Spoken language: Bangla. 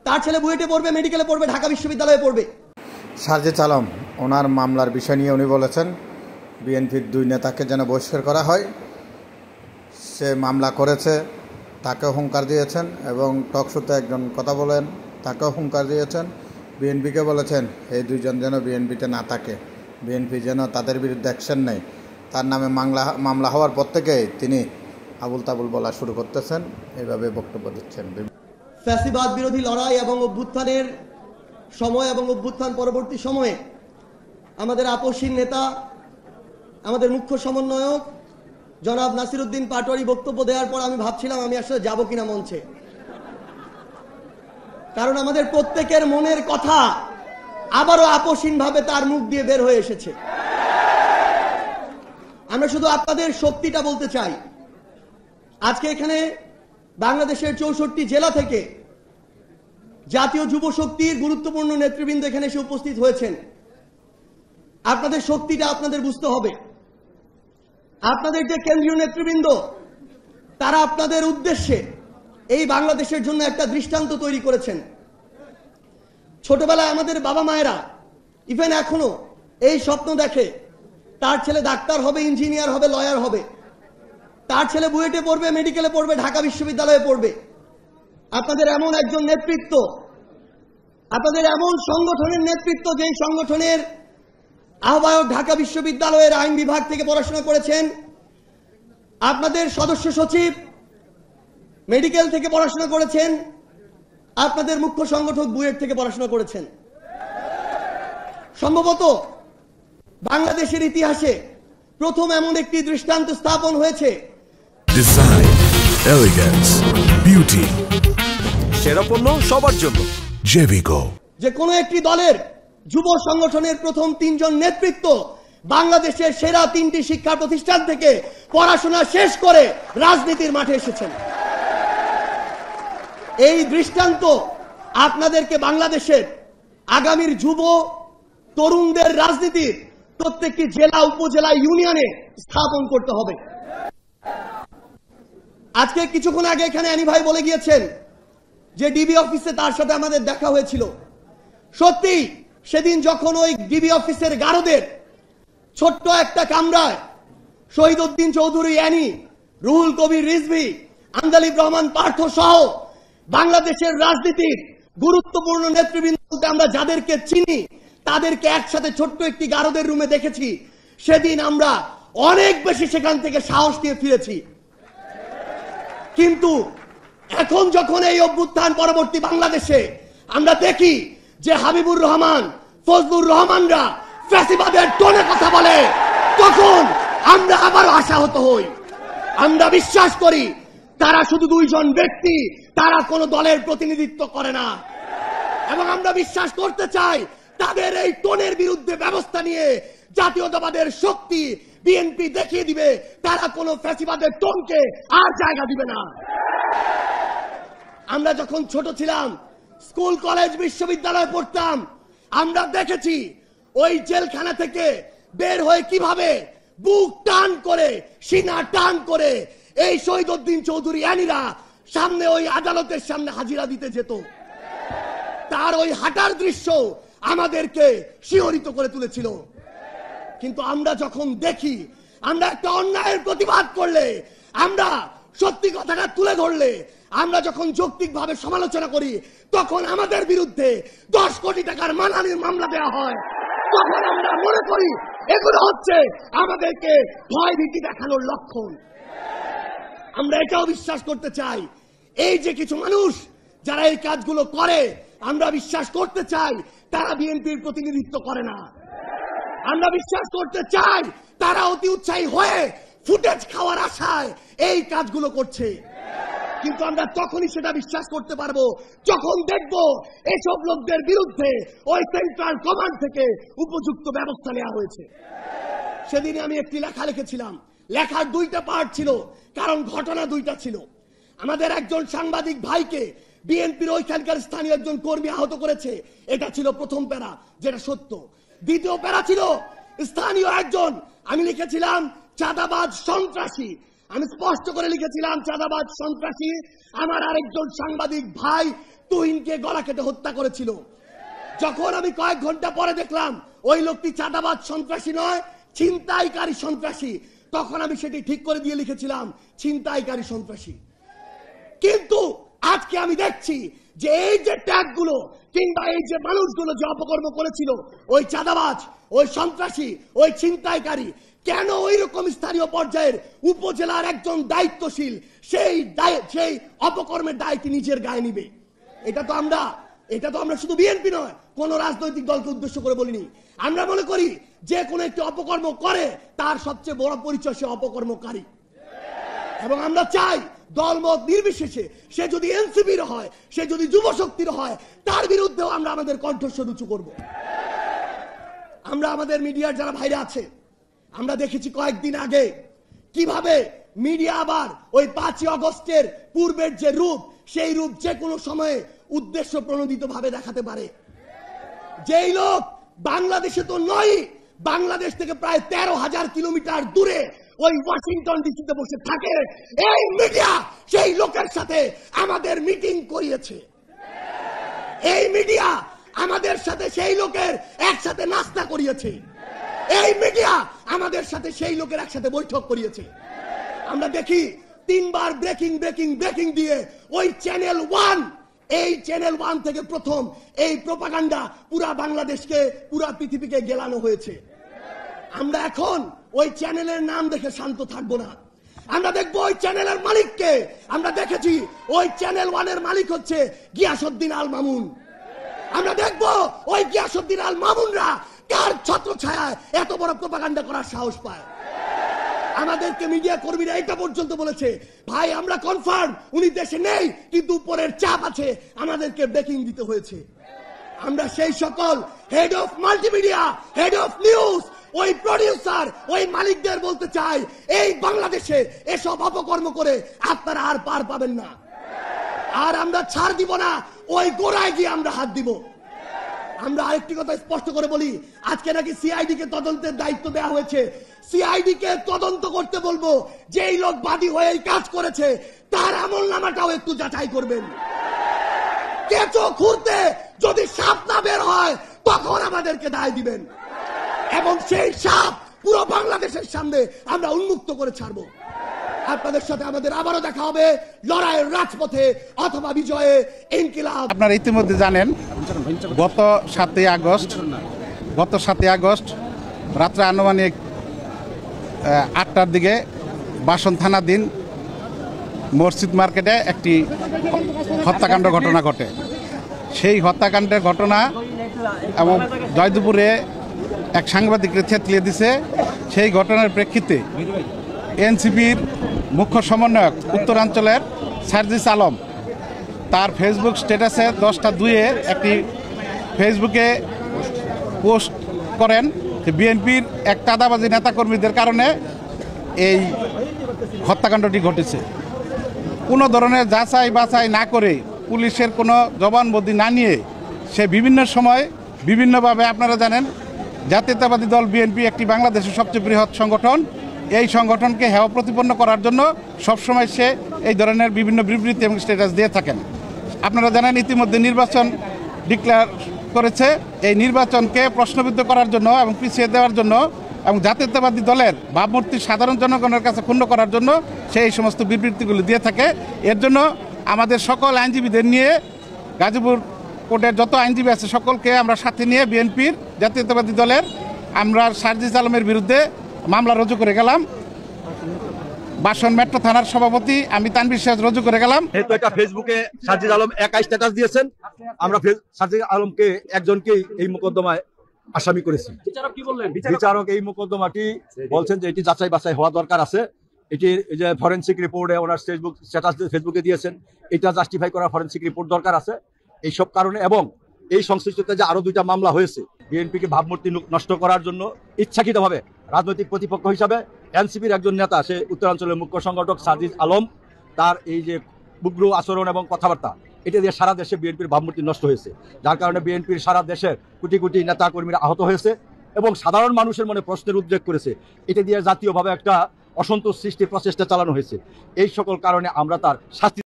তার ছেলে বুয়েটে পড়বে, মেডিকেলে পড়বে, ঢাকা বিশ্ববিদ্যালয়ে পড়বে। সারজিদ আলম ওনার মামলার বিষয় নিয়ে উনি বলেছেন বিএনপির 2 নেতাকে যেন বহিষ্কার করা হয়। সে মামলা করেছে, তাকেও হুঙ্কার দিয়েছেন, এবং টকশোতে একজন কথা বলেন, তাকেও হুঙ্কার দিয়েছেন। বিএনপিকে বলেছেন এই 2 জন যেন বিএনপিতে না থাকে, বিএনপি যেন তাদের বিরুদ্ধে অ্যাকশন নেয়। তার নামে মামলা হওয়ার পর থেকে তিনি আবুল তাবুল বলা শুরু করতেছেন, এইভাবে বক্তব্য দিচ্ছেন। ফ্যাসিবাদ বিরোধী লড়াই এবং অভ্যুত্থানের সময় এবং অভ্যুত্থান পরবর্তী সময়ে আমাদের আপসীন নেতা, আমাদের মুখ্য সমন্বয়ক জনাব নাসিরউদ্দিন পাটোয়ারি বক্তব্য দেওয়ার পর আমি ভাবছিলাম আমি আসলে যাব কিনা মঞ্চে, কারণ আমাদের প্রত্যেকের মনের কথা আবারও আপসীনভাবে তার মুখ দিয়ে বের হয়ে এসেছে। আমরা শুধু আপনাদের শক্তিটা বলতে চাই। আজকে এখানে বাংলাদেশের 64 জেলা থেকে জাতীয় যুব শক্তির গুরুত্বপূর্ণ নেতৃবৃন্দ এখানে এসে উপস্থিত হয়েছেন। আপনাদের শক্তিটা আপনাদের বুঝতে হবে। আপনাদের যে কেন্দ্রীয় নেতৃবৃন্দ, তারা আপনাদের উদ্দেশ্যে এই বাংলাদেশের জন্য একটা দৃষ্টান্ত তৈরি করেছেন। ছোটবেলায় আমাদের বাবা মায়েরা ইভেন এখনো এই স্বপ্ন দেখে তার ছেলে ডাক্তার হবে, ইঞ্জিনিয়ার হবে, লয়ার হবে, তার ছেলে বুয়েটে পড়বে, মেডিকেলে পড়বে, ঢাকা বিশ্ববিদ্যালয়ে পড়বে। আপনাদের এমন একজন নেতৃত্ব, আপনাদের এমন সংগঠনের নেতৃত্ব, যে সংগঠনের আহ্বায়ক ঢাকা বিশ্ববিদ্যালয়ের আইন বিভাগ থেকে পড়াশোনা করেছেন, আপনাদের সদস্য সচিব মেডিকেল থেকে পড়াশোনা করেছেন, আপনাদের মুখ্য সংগঠক বুয়েট থেকে পড়াশোনা করেছেন। সম্ভবত বাংলাদেশের ইতিহাসে প্রথম এমন একটি দৃষ্টান্ত স্থাপন হয়েছে। ডিজাইন, এলিগেন্স, বিউটি, সেরা পণ্য সবার জন্য জেভিকো। যে কোনো একটি দলের যুব সংগঠনের প্রথম 3 জন নেতৃত্ব বাংলাদেশের সেরা 3টি শিক্ষা প্রতিষ্ঠান থেকে পড়াশোনা শেষ করে রাজনীতির মাঠে এসেছেন। এই দৃষ্টান্ত আপনাদেরকে বাংলাদেশের আগামীর যুব তরুণদের রাজনীতির প্রত্যেকটি জেলা, উপজেলা, ইউনিয়নে স্থাপন করতে হবে। আজকে কিছুক্ষণ আগে এখানে আনি ভাই বলে গিয়েছেন যে ডিবি অফিসে তার সাথে আমাদের দেখা হয়েছিল। সত্যি সেদিন যখন ওই ডিবি অফিসের গারদের ছোট্ট একটা কামরায় শহীদ উদ্দিন চৌধুরী অ্যানি, রুহুল কবির রিজভী, আন্দালিব রহমান পার্থ সহ বাংলাদেশের রাজনীতির গুরুত্বপূর্ণ নেতৃবৃন্দ বলতে আমরা যাদেরকে চিনি তাদেরকে একসাথে ছোট্ট একটি গারদের রুমে দেখেছি, সেদিন আমরা অনেক বেশি সেখান থেকে সাহস নিয়ে ফিরেছি। কিন্তু এখন যখন এই অভ্যুত্থান পরবর্তী বাংলাদেশে আমরা দেখি যে হাবিবুর রহমান, ফজলুর রহমানরা ফ্যাসিবাদের টোনে কথা বলে, তখন আমরা আবার আশাহত হই। আমরা বিশ্বাস করি তারা শুধু 2 জন ব্যক্তি, তারা কোনো দলের প্রতিনিধিত্ব করে না, এবং আমরা বিশ্বাস করতে চাই তাদের এই টোনের বিরুদ্ধে ব্যবস্থা নিয়ে জাতীয়তাবাদের শক্তি বিএনপি দেখিয়ে দিবে তারা কোনো ফ্যাসিবাদের টোনকে আর জায়গা দিবে না। আমরা যখন ছোট ছিলাম, স্কুল, কলেজ, বিশ্ববিদ্যালয়ে পড়তাম, আমরা দেখেছি ওই জেলখানা থেকে বের হয়ে কিভাবে বুক টান করে, সিনা টান করে এই শহীদ উদ্দিন চৌধুরী অ্যানিরা সামনে ওই আদালতের সামনে হাজিরা দিতে যেত। তার ওই হাঁটার দৃশ্য আমাদেরকে শিহরিত করে তুলেছিল। কিন্তু আমরা যখন দেখি, আমরা একটা অন্যায়ের প্রতিবাদ করলে, আমরা সত্যি কথাটা তুলে ধরলে, আমরা যখন যৌক্তিকভাবে সমালোচনা করি, তখন আমাদের বিরুদ্ধে 10 কোটি টাকার মানহানির মামলা দেওয়া হয়। তখন আমরা মনে করি এগুলো হচ্ছে আমাদেরকে ভয় ভীতি দেখানোর লক্ষণ। আমরা এটাও বিশ্বাস করতে চাই, এই যে কিছু মানুষ যারা এই কাজগুলো করে, আমরা বিশ্বাস করতে চাই তারা বিএনপির প্রতিনিধিত্ব করে না। আমরা বিশ্বাস করতে চাই তারা অতি উৎসাহী হয়ে ফুটেজ খাওয়ার আশায় এই কাজগুলো করছে। কিন্তু আমরা তখনই সেটা বিশ্বাস করতে পারবো যখন দেখবো এসব লোকদের বিরুদ্ধে ওই সেন্ট্রাল কমান্ড থেকে উপযুক্ত ব্যবস্থা নেওয়া হয়েছে। সেদিনে আমি একটি লেখা লিখেছিলাম। লেখার 2টা পার্ট ছিল, কারণ ঘটনা 2টা ছিল। আমাদের একজন সাংবাদিক ভাইকে বিএনপির ওইখানকার স্থানীয় একজন কর্মী আহত করেছে, এটা ছিল প্রথম প্যারা, যেটা সত্য। দ্বিতীয় প্যারা ছিল স্থানীয় একজন, আমি লিখেছিলাম চাঁদাবাজ সন্ত্রাসী। আমি স্পষ্ট করে লিখেছিলাম চাঁদাবাজ সন্ত্রাসী। আমার আরেকজন সাংবাদিক ভাই তুহিনকে গলা কেটে হত্যা করেছিল। যখন আমি কয়েক ঘন্টা পরে দেখলাম ওই লোকটি চাঁদাবাজ সন্ত্রাসী নয়, ছিনতাইকারী সন্ত্রাসী, তখন আমি সেটি ঠিক করে দিয়ে লিখেছিলাম ছিনতাইকারী সন্ত্রাসী। কিন্তু আজকে আমি দেখছি যে এই যে ট্যাগগুলো কিংবা এই যে মানুষগুলো যে অপকর্ম করেছিল, ওই চাঁদাবাজ, ওই সন্ত্রাসী, ওই ছিনতাইকারী, কেন ওই রকম স্থানীয় পর্যায়ের উপজেলার একজন দায়িত্বশীল সেই অপকর্মের দায়টি নিজের গায়ে নিবে? এটা তো আমরা শুধু বিএনপি নয়, কোন রাজনৈতিক দলকে উদ্দেশ্য করে বলিনি। আমরা মনে করি যে কোনো একটি অপকর্ম করে তার সবচেয়ে বড় পরিচয় সে অপকর্মকারী। এবং আমরা চাই দলমত নির্বিশেষে, সে যদি এনসিপির হয়, সে যদি যুব শক্তির হয়, তার বিরুদ্ধেও আমরা আমাদের কণ্ঠস্বর উঁচু করব। আমরা আমাদের মিডিয়ার যারা ভাইরা আছে, আমরা দেখেছি কয়েকদিন আগে কিভাবে মিডিয়া আবার ওই 5ই আগস্টের পূর্বের যে রূপ, সেই রূপ যে কোনো সময়ে উদ্দেশ্য প্রণোদিত ভাবে দেখাতে পারে। যেই লোক বাংলাদেশে তো নয়, বাংলাদেশ থেকে প্রায় 13,000 কিলোমিটার দূরে ওই ওয়াশিংটন ডিসিতে বসে থাকে, এই মিডিয়া সেই লোকের সাথে আমাদের মিটিং করিয়েছে। এই মিডিয়া আমাদের সাথে সেই লোকের একসাথে নাস্তা করিয়েছে। এই মিডিয়া আমাদের সাথে সেই লোকের একসাথে বৈঠক করিয়েছে। আমরা দেখি 3 বার ব্রেকিং দিয়ে ওই চ্যানেল 1, এই চ্যানেল 1 থেকে প্রথম এই প্রোপাগান্ডা পুরা বাংলাদেশকে, পুরা পৃথিবীকে গেলানো হয়েছে। আমরা এখন ওই চ্যানেলের নাম দেখে শান্ত থাকবো না। আমরা দেখবো ওই চ্যানেলের মালিককে। আমরা দেখেছি ওই চ্যানেল 1-এর মালিক হচ্ছে গিয়াসউদ্দিন আল মামুন। আমরা দেখবো ওই গিয়াসউদ্দিন আল মামুনরা কার ছত্রছায়ায় এত বড় প্রোপাগান্ডা করার সাহস পায়। আমাদেরকে মিডিয়া কর্মীরা এটা পর্যন্ত বলেছে, ভাই আমরা কনফার্ম উনি দেশে নেই, কিন্তু উপরের চাপ আছে, আমাদেরকে ব্রেকিং দিতে হয়েছে। আমরা সেই সকল head of multimedia, head of news, ওই প্রডিউসার, ওই মালিকদের বলতে চাই, এই বাংলাদেশে এসব অপকর্ম করে আপনারা আর পার পাবেন না। আর আমরা ছাড় দিব না, ওই গোড়ায় গিয়ে আমরা হাত দিব। আমরা আরেকটি কথা স্পষ্ট করে বলি, আজকে নাকি সিআইডি কে তদন্তের দায়িত্ব দেওয়া হয়েছে। সিআইডি কে তদন্ত করতে বলবো, যেই লোক বাদী হয়ে এই কাজ করেছে তার আমলনামাটাও একটু যাচাই করবেন। কেঁচো খুঁড়তে যদি সাপ না বের হয় তখন আমাদেরকে দায় দিবেন, এবং সেই সাপ পুরো বাংলাদেশের সামনে আমরা উন্মুক্ত করে ছাড়বো। আপনাদের সাথে আমাদের আবারও দেখা হবে লড়াইয়ের রাজপথে অথবা বিজয়ে ইনকিলাব। আপনারা ইতিমধ্যে জানেন গত 7ই আগস্ট রাত্রে আনুমানিক 8টার দিকে বাসন থানাধীন মসজিদ মার্কেটে একটি হত্যাকাণ্ড ঘটনা ঘটে। সেই হত্যাকাণ্ডের ঘটনা এবং জয়দুপুরে এক সাংবাদিককে থেতলিয়ে দিছে। সেই ঘটনার প্রেক্ষিতে এনসিপির মুখ্য সমন্বয়ক উত্তরাঞ্চলের সার্জিস আলম তার ফেসবুক স্ট্যাটাসে 10টা-2-এ একটি ফেসবুকে পোস্ট করেন যে বিএনপির এক চাঁদাবাজি নেতাকর্মীদের কারণে এই হত্যাকাণ্ডটি ঘটেছে। কোনো ধরনের যাচাই বাছাই না করে, পুলিশের কোনো জবানবন্দি না নিয়ে সে বিভিন্ন সময় বিভিন্নভাবে, আপনারা জানেন জাতীয়তাবাদী দল বিএনপি একটি বাংলাদেশের সবচেয়ে বৃহৎ সংগঠন, এই সংগঠনকে হেয় প্রতিপন্ন করার জন্য সবসময় সে এই ধরনের বিভিন্ন বিবৃতি এবং স্ট্যাটাস দিয়ে থাকেন। আপনারা জানেন ইতিমধ্যে নির্বাচন ডিক্লেয়ার করেছে। এই নির্বাচনকে প্রশ্নবিদ্ধ করার জন্য এবং পিছিয়ে দেওয়ার জন্য এবং জাতীয়তাবাদী দলের ভাবমূর্তি সাধারণ জনগণের কাছে ক্ষুণ্ণ করার জন্য সেই সমস্ত বিবৃতিগুলি দিয়ে থাকে। এর জন্য আমাদের সকল আইনজীবীদের নিয়ে, গাজীপুর কোর্টের যত আইনজীবী আছে সকলকে আমরা সাথে নিয়ে বিএনপির জাতীয়তাবাদী দলের আমরা সার্জিস আলমের বিরুদ্ধে মামলা রুজু করে গেলাম। বাসন মেট্রো থানার সভাপতি আমি তানভীর সিরাজ রুজু করে গেলাম। এটা ফেসবুকে সার্জিস আলম একাই স্ট্যাটাস দিয়েছেন, আমরা সার্জিস আলমকে একজনকেই এই মোকদ্দমায় আসামি করেছি। বিচারক এই মোকদ্দমাটি বলছেন যে এটি যাচাই বাছাই হওয়া দরকার আছে। এটি যে ফরেনসিক রিপোর্টে ওনার স্ট্যাটাস ফেসবুকে দিয়েছেন, এটা জাস্টিফাই করা ফরেনসিক রিপোর্ট দরকার আছে এইসব কারণে। এবং এই সংশ্লিষ্টতা যে আরো 2টা মামলা হয়েছে বিএনপিকে ভাবমূর্তি নষ্ট করার জন্য ইচ্ছাকৃতভাবে রাজনৈতিক প্রতিপক্ষ হিসাবে এনসিপির একজন নেতা, সে উত্তরাঞ্চলের মুখ্য সংগঠক সার্জিস আলম, তার এই যে উগ্র আচরণ এবং কথাবার্তা, এটা দিয়ে সারা দেশে বিএনপির ভাবমূর্তি নষ্ট হয়েছে, যার কারণে বিএনপির সারা দেশের কোটি কোটি নেতা কর্মীরা আহত হয়েছে এবং সাধারণ মানুষের মনে প্রশ্নের উদ্রেক করেছে। এটা দিয়ে জাতীয়ভাবে একটা অসন্তোষ সৃষ্টির প্রচেষ্টা চালানো হয়েছে। এই সকল কারণে আমরা তার শাস্তি